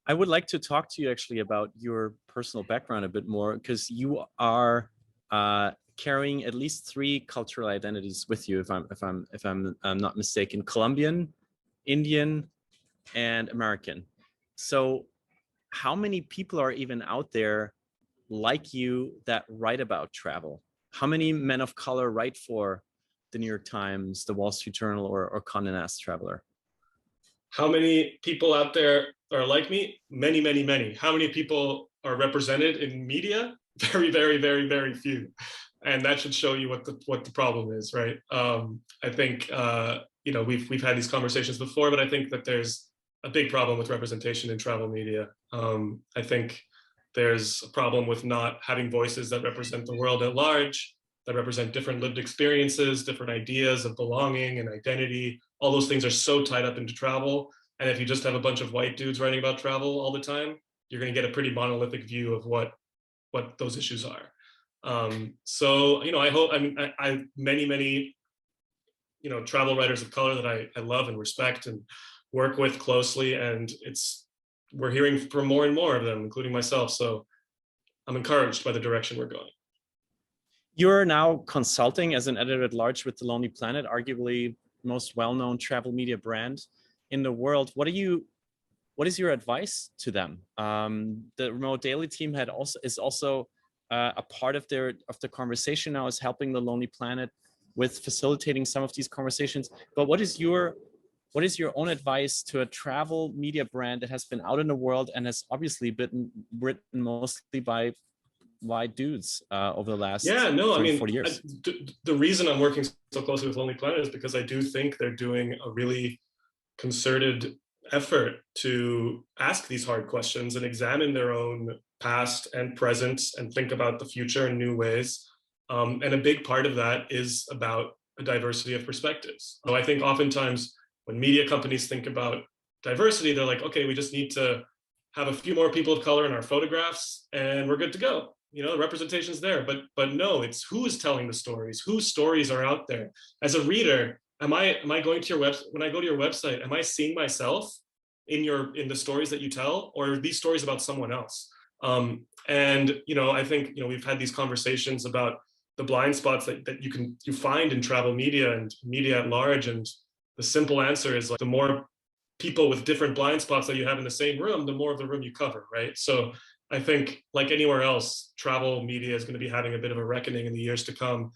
I would like to talk to you actually about your personal background a bit more, because you are carrying at least three cultural identities with you, if I'm not mistaken: Colombian, Indian, and American. So, how many people are even out there like you that write about travel? How many men of color write for the New York Times, the Wall Street Journal, or Condé Nast Traveler? How many people out there are like me? Many, many, many. How many people are represented in media? Very, very, very, very few. And that should show you what the problem is, right? I think we've had these conversations before, but I think that there's a big problem with representation in travel media. I think there's a problem with not having voices that represent the world at large, that represent different lived experiences, different ideas of belonging and identity. All those things are so tied up into travel. And if you just have a bunch of white dudes writing about travel all the time, you're going to get a pretty monolithic view of what those issues are. I hope, many travel writers of color that I love and respect and work with closely, and we're hearing from more and more of them, including myself. So I'm encouraged by the direction we're going. You're now consulting as an editor at large with The Lonely Planet, arguably most well-known travel media brand in the world. What is your advice to them? The Remote Daily team is also a part of the conversation now, is helping The Lonely Planet with facilitating some of these conversations. But what is your own advice to a travel media brand that has been out in the world and has obviously been written mostly by white dudes over the last Yeah, no, 30, 40 years? the reason I'm working so closely with Lonely Planet is because I do think they're doing a really concerted effort to ask these hard questions and examine their own past and present and think about the future in new ways. And a big part of that is about a diversity of perspectives. So I think oftentimes when media companies think about diversity, they're like, okay, we just need to have a few more people of color in our photographs and we're good to go. The representation's there, but no, it's who's telling the stories, whose stories are out there. As a reader, am I going to your website? When I go to your website, am I seeing myself in the stories that you tell, or are these stories about someone else? I think we've had these conversations about the blind spots that you find in travel media and media at large, and the simple answer is, like, the more people with different blind spots that you have in the same room, the more of the room you cover, right? So I think, like anywhere else, travel media is going to be having a bit of a reckoning in the years to come